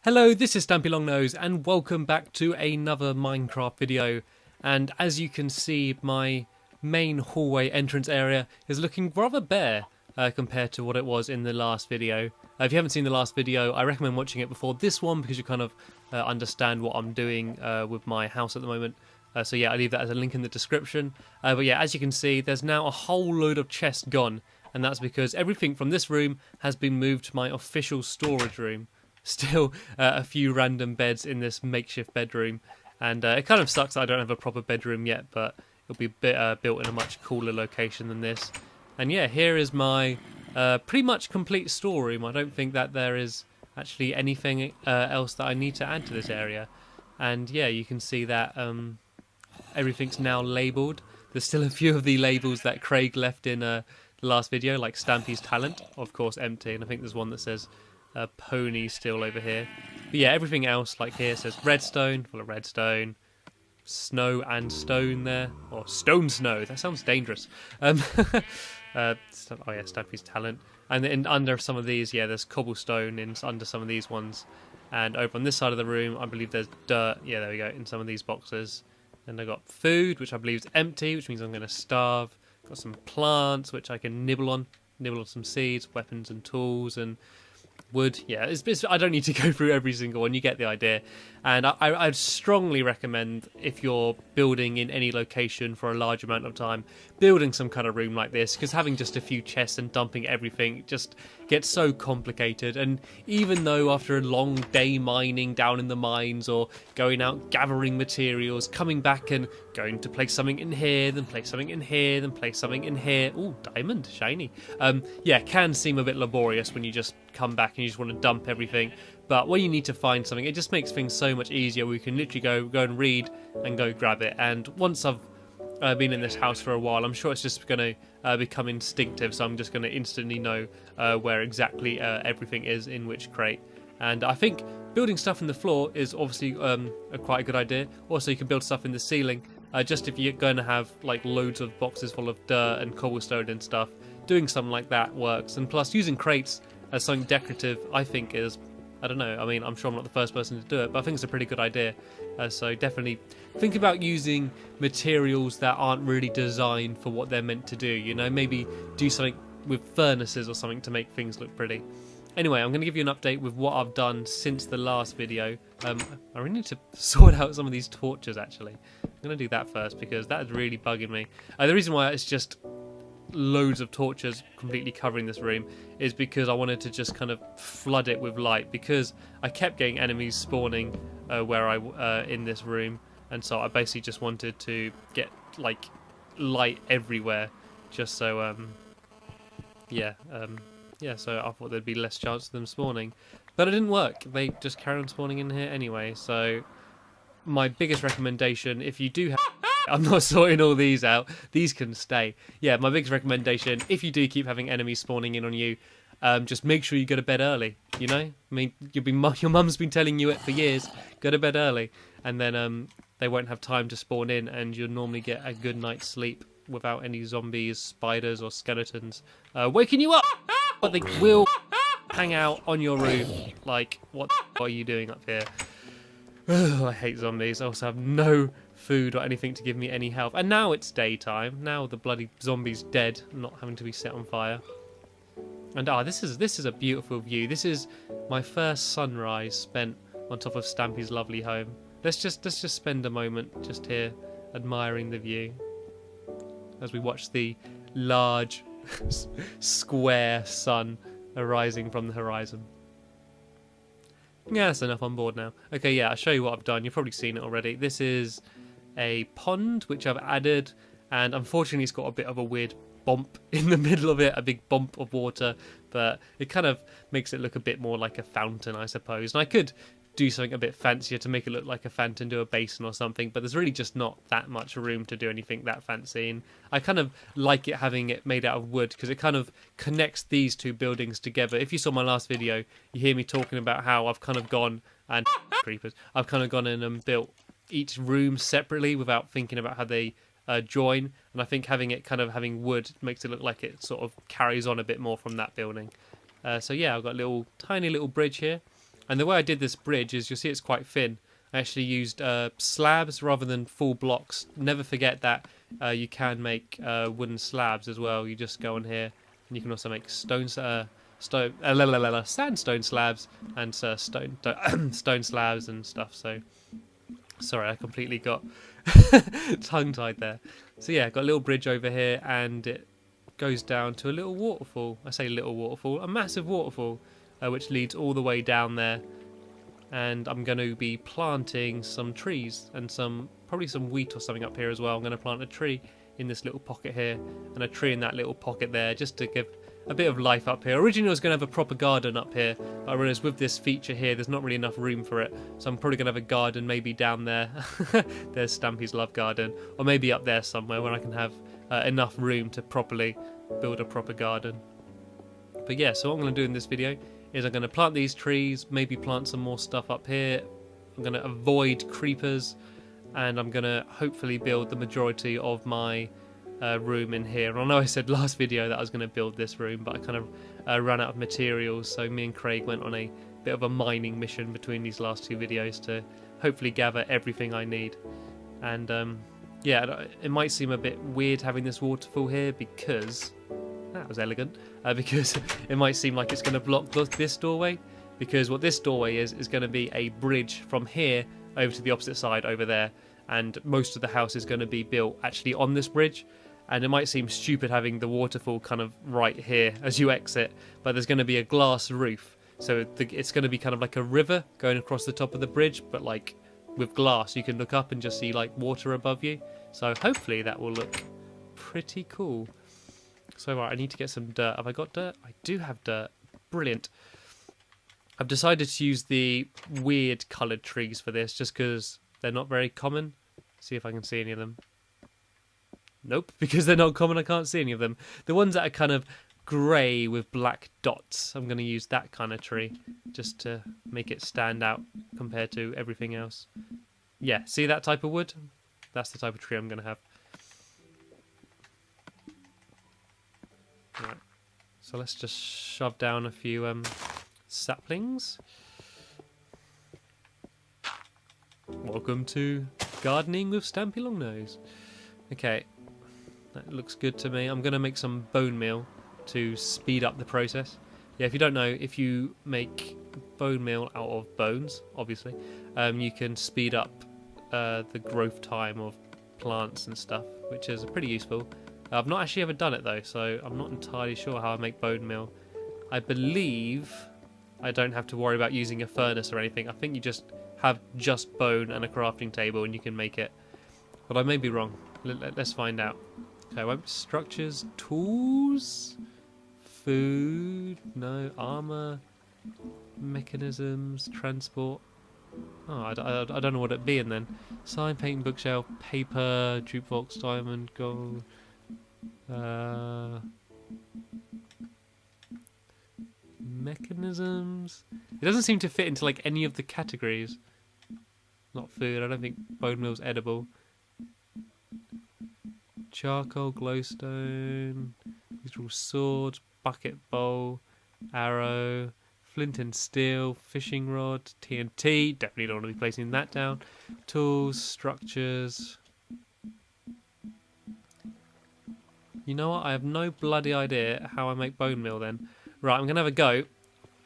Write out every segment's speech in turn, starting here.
Hello, this is Stampylonghead and welcome back to another Minecraft video. And as you can see, my main hallway entrance area is looking rather bare compared to what it was in the last video. If you haven't seen the last video, I recommend watching it before this one because you kind of understand what I'm doing with my house at the moment. So yeah, I'll leave that as a link in the description. But yeah, as you can see, there's now a whole load of chests gone, and that's because everything from this room has been moved to my official storage room. Still a few random beds in this makeshift bedroom, and it kind of sucks that I don't have a proper bedroom yet, but it'll be built in a much cooler location than this. And yeah, here is my pretty much complete storeroom. I don't think that there is actually anything else that I need to add to this area. And yeah, you can see that everything's now labelled. There's still a few of the labels that Craig left in the last video, like Stampy's talent, of course empty, and I think there's one that says pony still over here. But yeah, everything else, like here, says redstone, full of redstone, snow and stone there, or stone snow. That sounds dangerous. Oh yeah, Stampy's talent. And then under some of these, yeah, there's cobblestone under some of these ones. And over on this side of the room, I believe there's dirt. Yeah, there we go, in some of these boxes. And I got food, which I believe is empty, which means I'm going to starve. Got some plants, which I can nibble on some seeds, weapons and tools, and wood. Yeah, I don't need to go through every single one, you get the idea. And I'd strongly recommend, if you're building in any location for a large amount of time, building some kind of room like this, because having just a few chests and dumping everything just gets so complicated. And even though after a long day mining down in the mines, or going out gathering materials, coming back and going to place something in here, then place something in here, then place something in here, ooh, diamond, shiny, yeah, can seem a bit laborious when you just come back and you just want to dump everything. But when you need to find something, it just makes things so much easier. We can literally go and read and go grab it. And once I've been in this house for a while, I'm sure it's just going to become instinctive. So I'm just going to instantly know where exactly everything is in which crate. And I think building stuff in the floor is obviously quite a good idea. Also, you can build stuff in the ceiling. Just if you're going to have like loads of boxes full of dirt and cobblestone and stuff, doing something like that works. And plus, using crates as something decorative, I think is, I don't know, I mean, I'm sure I'm not the first person to do it, but I think it's a pretty good idea. So definitely think about using materials that aren't really designed for what they're meant to do, you know, maybe do something with furnaces or something to make things look pretty. Anyway, I'm going to give you an update with what I've done since the last video. I really need to sort out some of these torches, actually. I'm going to do that first because that is really bugging me. The reason why it's just loads of torches completely covering this room is because I wanted to just kind of flood it with light, because I kept getting enemies spawning in this room, and so I basically just wanted to get like light everywhere, just so yeah, so I thought there'd be less chance of them spawning, but it didn't work. They just carry on spawning in here anyway. So my biggest recommendation, if you do have I'm not sorting all these out. These can stay. Yeah, my biggest recommendation, if you do keep having enemies spawning in on you, just make sure you go to bed early, you know? I mean, your mum's been telling you it for years. Go to bed early. And then they won't have time to spawn in, and you'll normally get a good night's sleep without any zombies, spiders, or skeletons waking you up. But they will hang out on your roof. Like, what are you doing up here? Ugh, I hate zombies. I also have no food or anything to give me any health. And now it's daytime. Now the bloody zombie's dead, not having to be set on fire. And this is a beautiful view. This is my first sunrise spent on top of Stampy's lovely home. Let's just spend a moment just here admiring the view as we watch the large square sun arising from the horizon. Yeah, that's enough. I'm bored now. Okay, yeah, I'll show you what I've done. You've probably seen it already. This is a pond which I've added, and unfortunately it's got a bit of a weird bump in the middle of it, a big bump of water, but it kind of makes it look a bit more like a fountain, I suppose. And I could do something a bit fancier to make it look like a fountain, do a basin or something, but there's really just not that much room to do anything that fancy. And I kind of like it having it made out of wood, because it kind of connects these two buildings together. If you saw my last video, you hear me talking about how I've kind of gone and creepers, I've kind of gone in and built each room separately without thinking about how they join, and I think having wood makes it look like it sort of carries on a bit more from that building. So yeah, I've got a tiny little bridge here. And the way I did this bridge is, you'll see it's quite thin. I actually used slabs rather than full blocks. Never forget that you can make wooden slabs as well. You just go on here, and you can also make sandstone slabs and stone slabs and stuff. So sorry, I completely got tongue-tied there. So yeah, got a little bridge over here, and it goes down to a little waterfall. I say little waterfall, a massive waterfall, which leads all the way down there. And I'm going to be planting some trees and probably some wheat or something up here as well. I'm going to plant a tree in this little pocket here and a tree in that little pocket there, just to give a bit of life up here. Originally I was going to have a proper garden up here, but I realised with this feature here there's not really enough room for it, so I'm probably going to have a garden maybe down there. There's Stampy's love garden, or maybe up there somewhere where I can have enough room to properly build a proper garden. But yeah, so what I'm going to do in this video is I'm going to plant these trees, maybe plant some more stuff up here. I'm going to avoid creepers, and I'm going to hopefully build the majority of my room in here. And I know I said last video that I was going to build this room, but I kind of ran out of materials, so me and Craig went on a bit of a mining mission between these last two videos to hopefully gather everything I need. And yeah, it might seem a bit weird having this waterfall here because... that was elegant, because it might seem like it's going to block this doorway, because what this doorway is going to be a bridge from here over to the opposite side over there, and most of the house is going to be built actually on this bridge. And it might seem stupid having the waterfall kind of right here as you exit, but there's going to be a glass roof, so it's going to be kind of like a river going across the top of the bridge, but like with glass. You can look up and just see like water above you, so hopefully that will look pretty cool. So right, I need to get some dirt. Have I got dirt? I do have dirt. Brilliant. I've decided to use the weird coloured trees for this, just because they're not very common. See if I can see any of them. Nope, because they're not common, I can't see any of them. The ones that are kind of grey with black dots, I'm going to use that kind of tree, just to make it stand out compared to everything else. Yeah, see that type of wood? That's the type of tree I'm going to have. Right, so let's just shove down a few saplings. Welcome to gardening with Stampy Longnose. Okay, that looks good to me. I'm going to make some bone meal to speed up the process. Yeah, if you don't know, if you make bone meal out of bones, obviously, you can speed up the growth time of plants and stuff, which is pretty useful. I've not actually ever done it though, so I'm not entirely sure how I make bone meal. I believe I don't have to worry about using a furnace or anything. I think you just have just bone and a crafting table and you can make it. But I may be wrong. Let's find out. Okay, structures, tools, food, no, armor, mechanisms, transport. Oh, I don't know what it'd be in then. Sign, painting, bookshelf, paper, jukebox, diamond, gold. Mechanisms. It doesn't seem to fit into like any of the categories. Not food. I don't think bone meal's edible. Charcoal, glowstone, usual sword, bucket bowl, arrow, flint and steel, fishing rod, TNT. Definitely don't want to be placing that down. Tools, structures. You know what? I have no bloody idea how I make bone meal then. Right, I'm going to have a go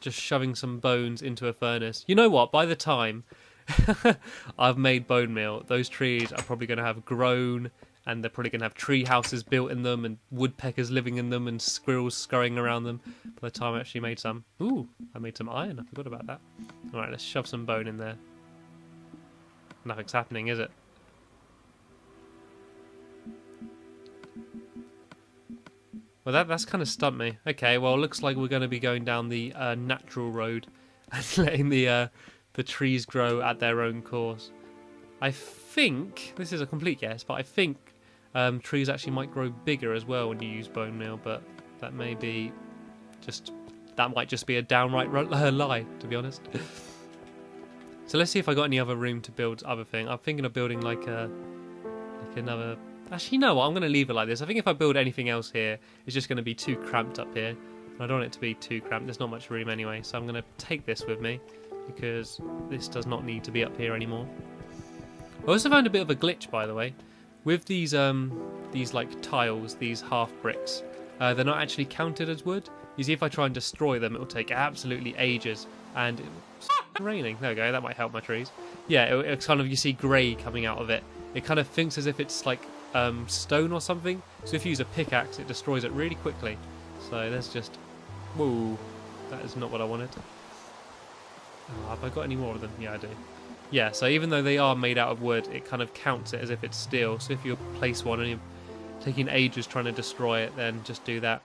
just shoving some bones into a furnace. You know what? By the time I've made bone meal, those trees are probably going to have grown, and they're probably going to have tree houses built in them and woodpeckers living in them and squirrels scurrying around them by the time I actually made some. Ooh, I made some iron. I forgot about that. Alright, let's shove some bone in there. Nothing's happening, is it? Well, that's kind of stumped me. Okay, well, it looks like we're going to be going down the natural road and letting the trees grow at their own course. I think, this is a complete guess, but I think trees actually might grow bigger as well when you use bone meal, but that may be just, that might just be a downright lie, to be honest. So let's see if I got any other room to build other thing. I'm thinking of building like another... Actually, you know what? I'm going to leave it like this. I think if I build anything else here, it's just going to be too cramped up here. I don't want it to be too cramped. There's not much room anyway, so I'm going to take this with me. because this does not need to be up here anymore. I also found a bit of a glitch, by the way, with these like tiles, these half bricks. They're not actually counted as wood. You see, if I try and destroy them, it will take absolutely ages, and it's raining. There we go. That might help my trees. Yeah, it's kind of, you see grey coming out of it. It kind of thinks as if it's like stone or something. So if you use a pickaxe, it destroys it really quickly. So there's just, whoa, that is not what I wanted. Oh, have I got any more of them? Yeah, I do. Yeah, so even though they are made out of wood, it kind of counts it as if it's steel. So if you place one and you're taking ages trying to destroy it, then just do that.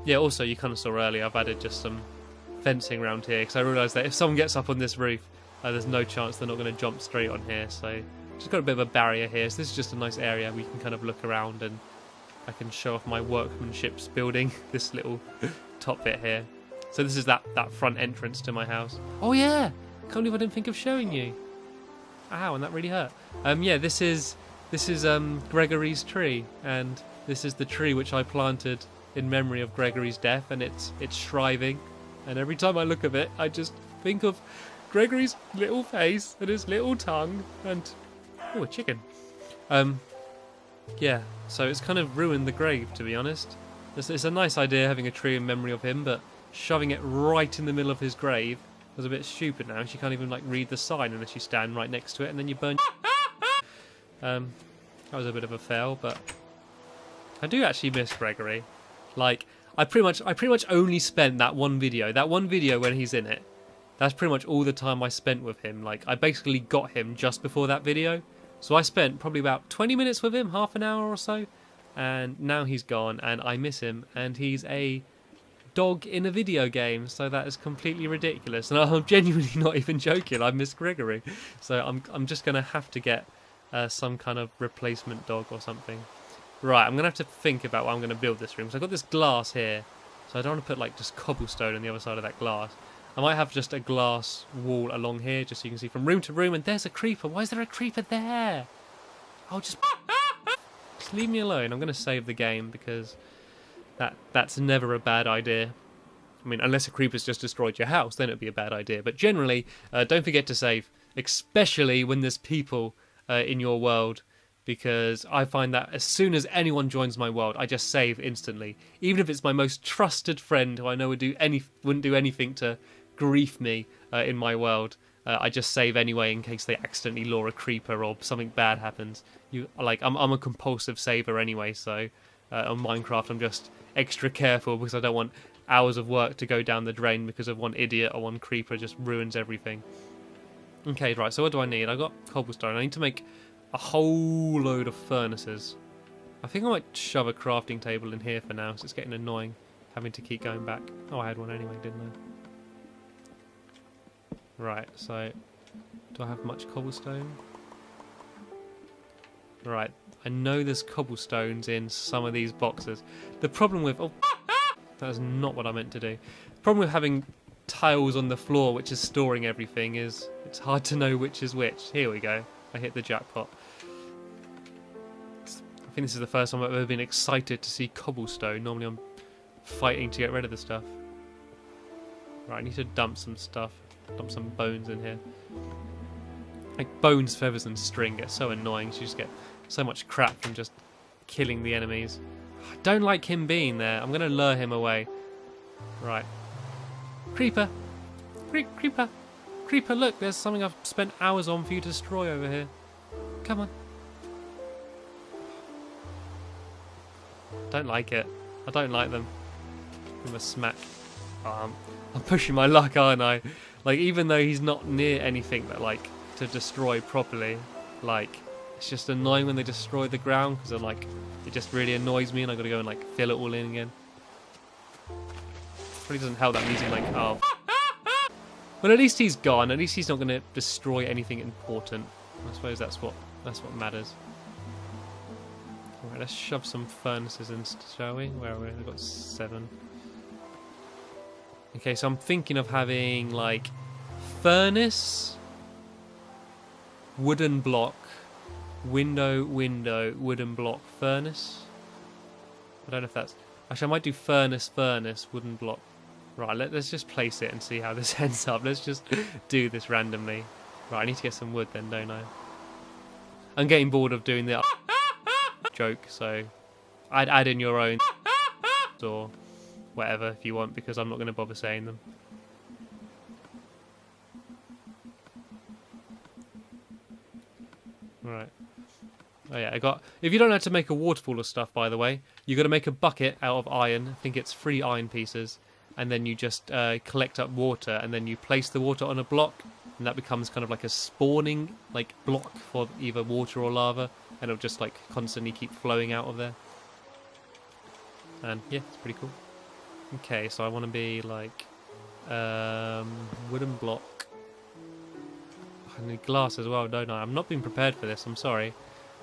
Yeah, also, you kind of saw earlier, I've added just some fencing around here, because I realised that if someone gets up on this roof, there's no chance they're not going to jump straight on here. So just got a bit of a barrier here. So this is just a nice area where you can kind of look around, and I can show off my workmanship's building this little top bit here. So this is that front entrance to my house. Oh yeah, can't believe I didn't think of showing you. Ow, and that really hurt. Yeah, this is Gregory's tree, and this is the tree which I planted in memory of Gregory's death, and it's thriving. And every time I look at it, I just think of Gregory's little face and his little tongue, and oh, a chicken. Yeah, so it's kind of ruined the grave, to be honest. It's a nice idea having a tree in memory of him, but shoving it right in the middle of his grave was a bit stupid now. You can't even like read the sign unless you stand right next to it, and then you burn. That was a bit of a fail, but I do actually miss Gregory. Like, I pretty much only spent that one video when he's in it. That's pretty much all the time I spent with him. Like, I basically got him just before that video. So I spent probably about 20 minutes with him, half an hour or so. And now he's gone, and I miss him. And he's a dog in a video game, so that is completely ridiculous. And I'm genuinely not even joking. I miss Gregory. So I'm just going to have to get some kind of replacement dog or something. Right, I'm going to have to think about what I'm going to build this room. So I've got this glass here, so I don't want to put like just cobblestone on the other side of that glass. I might have just a glass wall along here, just so you can see from room to room. And there's a creeper. Why is there a creeper there? I'll just leave me alone. I'm going to save the game, because that's never a bad idea. I mean, unless a creeper's just destroyed your house, then it'd be a bad idea. But generally, don't forget to save, especially when there's people in your world. Because I find that as soon as anyone joins my world, I just save instantly. Even if it's my most trusted friend who I know wouldn't do anything to grief me in my world, I just save anyway in case they accidentally lure a creeper or something bad happens. I'm a compulsive saver anyway, so on Minecraft I'm just extra careful, because I don't want hours of work to go down the drain because of one idiot or one creeper just ruins everything. Okay, right, so what do I need? I got cobblestone. I need to make a whole load of furnaces. I think I might shove a crafting table in here for now, so it's getting annoying having to keep going back. Oh, I had one anyway, didn't I? Right, so do I have much cobblestone? Right, I know there's cobblestones in some of these boxes. The problem with... Oh, that is not what I meant to do. The problem with having tiles on the floor which is storing everything is it's hard to know which is which. Here we go. I hit the jackpot. I think this is the first time I've ever been excited to see cobblestone. Normally I'm fighting to get rid of the stuff. Right, I need to dump some stuff. Dump some bones in here. Like, bones, feathers and string get so annoying. You just get so much crap from just killing the enemies. I don't like him being there. I'm going to lure him away. Right. Creeper! Creeper! Creeper, look, there's something I've spent hours on for you to destroy over here. Come on. Don't like it. I don't like them. Give him a smack. Oh, I'm pushing my luck, aren't I? Like, even though he's not near anything that, like, to destroy properly, like, it's just annoying when they destroy the ground, because like, it just really annoys me, and I've got to go and like fill it all in again. Probably doesn't help that music, like, oh. Well, at least he's gone. At least he's not going to destroy anything important. I suppose that's what matters. Alright, let's shove some furnaces in, shall we? Where are we? We've got 7. Okay, so I'm thinking of having, like, furnace, wooden block, window, wooden block, furnace. I don't know if that's... Actually, I might do furnace, wooden block, Right, let's just place it and see how this ends up. Let's just do this randomly. Right, I need to get some wood then, don't I? I'm getting bored of doing the joke, so I'd add in your own or whatever if you want, because I'm not going to bother saying them. Right. Oh yeah, I got... If you don't know how to make a waterfall of stuff, by the way, you got to make a bucket out of iron. I think it's 3 iron pieces. And then you just collect up water, and then you place the water on a block, and that becomes kind of like a spawning like block for either water or lava, and it'll just like constantly keep flowing out of there. And yeah, it's pretty cool. Okay, so I want to be like wooden block. I need glass as well, don't I? I'm not being prepared for this, I'm sorry.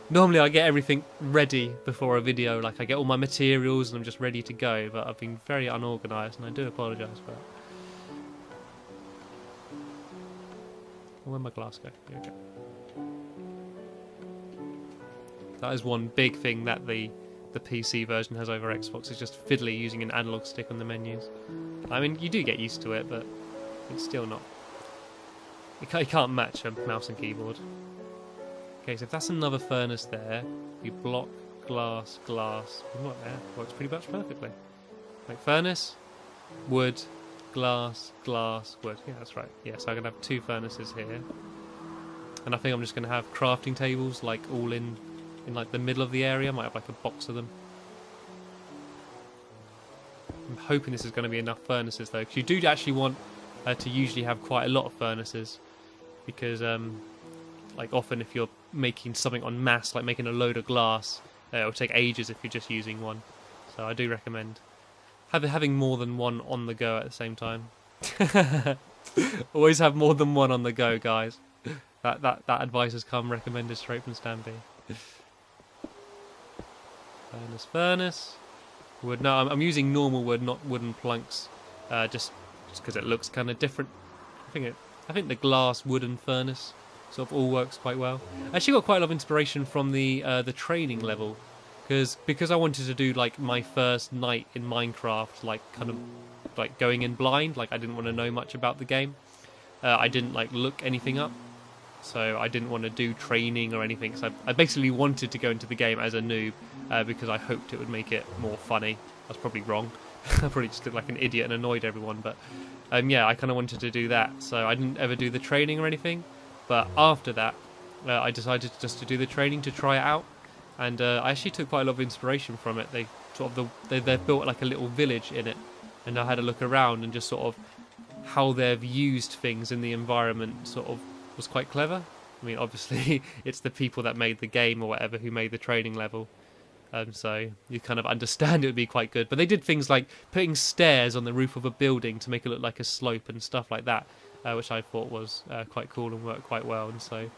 Normally I get everything ready before a video, like I get all my materials and I'm just ready to go, but I've been very unorganised and I do apologise for that. Where'd my glass go? Here we go. That is one big thing that the PC version has over Xbox, is just fiddly using an analog stick on the menus. I mean, you do get used to it, but it's still not. You can't match a mouse and keyboard. Okay, so if that's another furnace there, you block, glass, glass. What there? Works pretty much perfectly. Like furnace, wood, glass, glass, wood. Yeah, that's right. Yeah, so I'm going to have 2 furnaces here. And I think I'm just going to have crafting tables, like all in like the middle of the area. I might have like a box of them. I'm hoping this is going to be enough furnaces though, because you do actually want to usually have quite a lot of furnaces, because like often if you're making something en masse, like making a load of glass, it'll take ages if you're just using one. So I do recommend having more than one on the go at the same time. Always have more than one on the go, guys. That advice has come recommended straight from Stampy. Furnace. Wood. No, I'm using normal wood, not wooden planks, just because it looks kind of different. I think the glass wooden furnace sort of all works quite well. I actually got quite a lot of inspiration from the training level, because I wanted to do like my first night in Minecraft, like kind of like going in blind, like I didn't want to know much about the game. I didn't like look anything up, so I didn't want to do training or anything. So I basically wanted to go into the game as a noob, because I hoped it would make it more funny. I was probably wrong. I probably just looked like an idiot and annoyed everyone, but yeah, I kind of wanted to do that, so I didn't ever do the training or anything. But after that, I decided just to do the training to try it out, and I actually took quite a lot of inspiration from it. They sort of they've built like a little village in it, and I had a look around, and just sort of how they've used things in the environment sort of was quite clever. I mean, obviously it's the people that made the game or whatever who made the training level, so you kind of understand it would be quite good. But they did things like putting stairs on the roof of a building to make it look like a slope and stuff like that, which I thought was quite cool and worked quite well. And so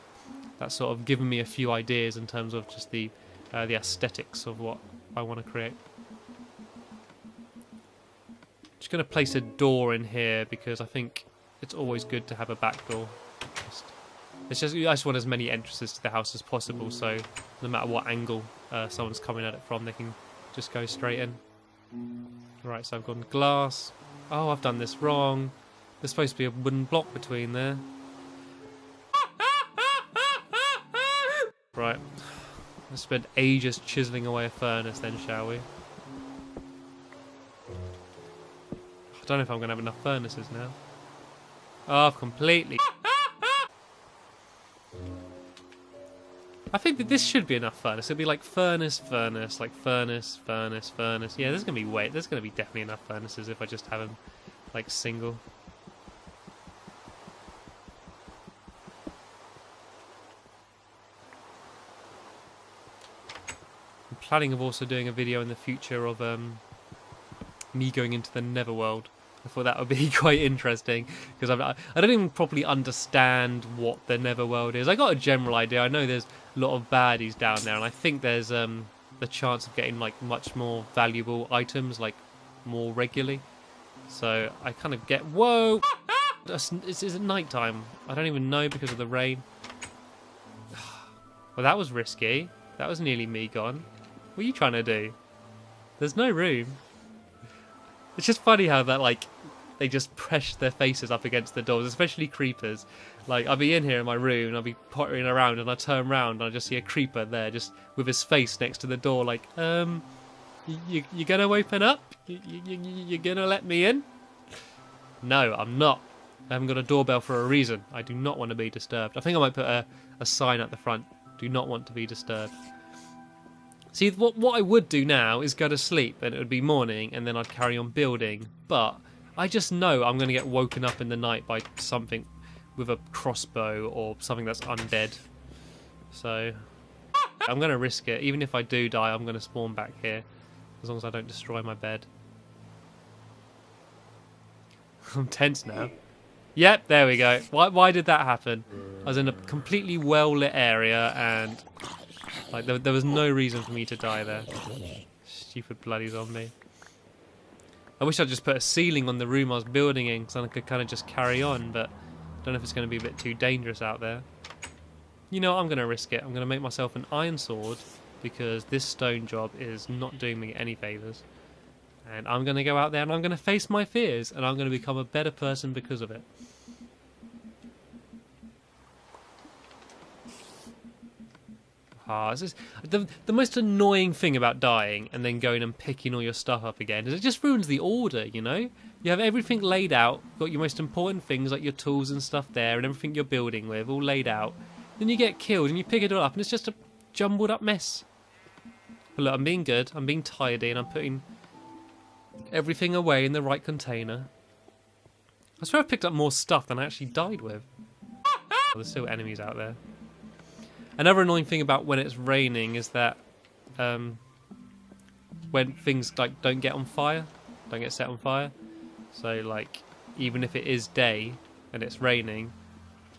that's sort of given me a few ideas in terms of just the aesthetics of what I want to create. Just going to place a door in here because I think it's always good to have a back door. I just want as many entrances to the house as possible, so no matter what angle someone's coming at it from, they can just go straight in. Right, so I've gone glass. Oh, I've done this wrong. There's supposed to be a wooden block between there. Right, let's spend ages chiselling away a furnace then, shall we? I don't know if I'm going to have enough furnaces now. Oh, I've completely... I think that this should be enough furnace. It'll be like furnace, furnace, like furnace, furnace, furnace. Yeah, there's going to be there's going to be definitely enough furnaces if I just have them like single. I'm planning of also doing a video in the future of me going into the Netherworld. I thought that would be quite interesting, because I don't even properly understand what the Netherworld is. I got a general idea. I know there's a lot of baddies down there, and I think there's the chance of getting like much more valuable items like more regularly. So I kind of get... Whoa! Is it night time? I don't even know because of the rain. Well, that was risky. That was nearly me gone. What are you trying to do? There's no room. It's just funny how that, like, they just press their faces up against the doors, especially creepers. Like, I'll be in here in my room and I'll be pottering around and I turn around and I just see a creeper there just with his face next to the door like, you gonna open up? You gonna let me in? No, I'm not. I haven't got a doorbell for a reason. I do not want to be disturbed. I think I might put a sign at the front. Do not want to be disturbed. See, what I would do now is go to sleep and it would be morning and then I'd carry on building. But I just know I'm going to get woken up in the night by something with a crossbow or something that's undead. So I'm going to risk it. Even if I do die, I'm going to spawn back here. As long as I don't destroy my bed. I'm tense now. Yep, there we go. Why did that happen? I was in a completely well-lit area and like there was no reason for me to die there. Stupid bloody zombie. I wish I'd just put a ceiling on the room I was building in so I could kind of just carry on, but I don't know if it's going to be a bit too dangerous out there. You know what, I'm going to risk it. I'm going to make myself an iron sword because this stone job is not doing me any favours. And I'm going to go out there and I'm going to face my fears and I'm going to become a better person because of it. This is the most annoying thing about dying and then going and picking all your stuff up again is it just ruins the order, you know? You have everything laid out, got your most important things like your tools and stuff there and everything you're building with all laid out. Then you get killed and you pick it all up and it's just a jumbled up mess. But look, I'm being good, I'm being tidy and I'm putting everything away in the right container. I swear I've picked up more stuff than I actually died with. There's still enemies out there. Another annoying thing about when it's raining is that when things like don't get on fire, don't get set on fire. So like even if it is day and it's raining,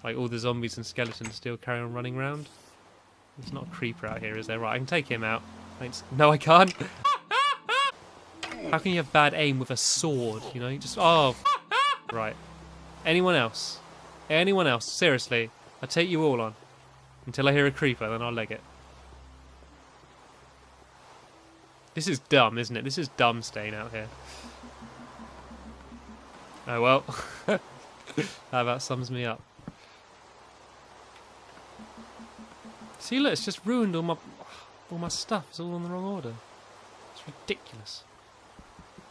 like all the zombies and skeletons still carry on running around. There's not a creeper out here, is there? Right, I can take him out. Thanks. No, I can't. How can you have bad aim with a sword? You know, you just right. Anyone else? Anyone else? Seriously, I take you all on. Until I hear a creeper, then I'll leg it. This is dumb, isn't it? This is dumb staying out here. Oh well. That about sums me up. See, look, it's just ruined all my stuff. It's all in the wrong order. It's ridiculous.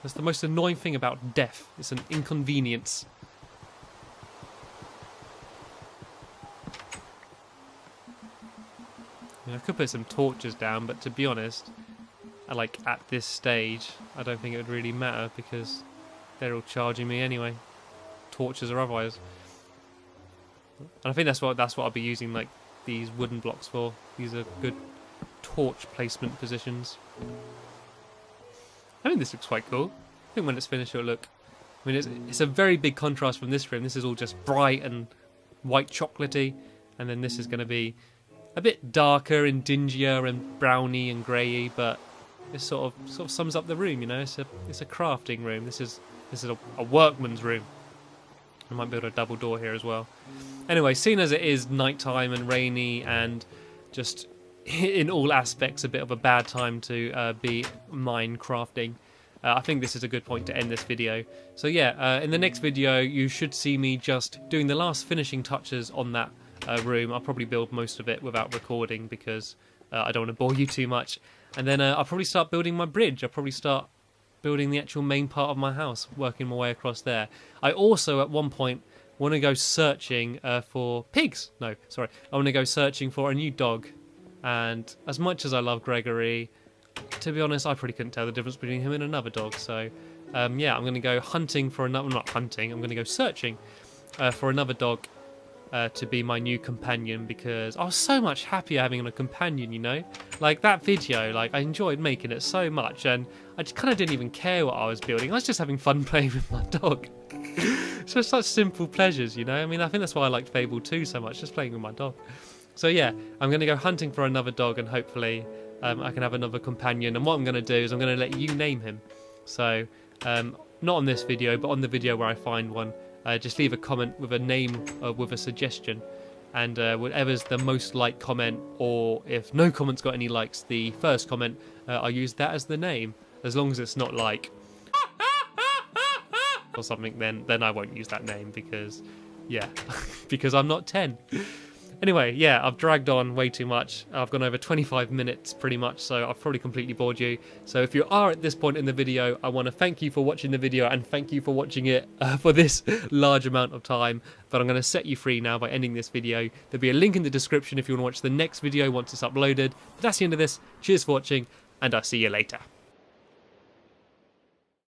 That's the most annoying thing about death. It's an inconvenience. I could put some torches down, but to be honest, like at this stage, I don't think it would really matter because they're all charging me anyway, torches or otherwise. And I think that's what I'll be using like these wooden blocks for. These are good torch placement positions. I think this looks quite cool. I think when it's finished it'll look... I mean, it's a very big contrast from this room. This is all just bright and white chocolatey, and then this is going to be a bit darker and dingier and browny and greyy, but it sort of sums up the room, you know. It's a crafting room. This is a workman's room. I might build a double door here as well. Anyway, seeing as it is nighttime and rainy and just in all aspects a bit of a bad time to be Minecrafting, I think this is a good point to end this video. So yeah, in the next video you should see me just doing the last finishing touches on that room. I'll probably build most of it without recording because I don't want to bore you too much. And then I'll probably start building my bridge. I'll probably start building the actual main part of my house, working my way across there. I also, at one point, want to go searching for pigs. No, sorry. I want to go searching for a new dog. And as much as I love Gregory, to be honest, I probably couldn't tell the difference between him and another dog. So, yeah, I'm going to go hunting for another... Not hunting, I'm going to go searching for another dog to be my new companion, because I was so much happier having a companion, you know? Like, that video, like, I enjoyed making it so much, and I just kind of didn't even care what I was building. I was just having fun playing with my dog. It's just such simple pleasures, you know? I mean, I think that's why I liked Fable 2 so much, just playing with my dog. So yeah, I'm going to go hunting for another dog, and hopefully I can have another companion. And what I'm going to do is I'm going to let you name him. So, not on this video, but on the video where I find one. Just leave a comment with a name, with a suggestion, and whatever's the most liked comment, or if no comment's got any likes, the first comment, I'll use that as the name, as long as it's not like or something, then I won't use that name because, yeah, because I'm not 10. Anyway, yeah, I've dragged on way too much. I've gone over 25 minutes pretty much, so I've probably completely bored you. So if you are at this point in the video, I want to thank you for watching the video and thank you for watching it for this large amount of time. But I'm going to set you free now by ending this video. There'll be a link in the description if you want to watch the next video once it's uploaded. But that's the end of this. Cheers for watching, and I'll see you later.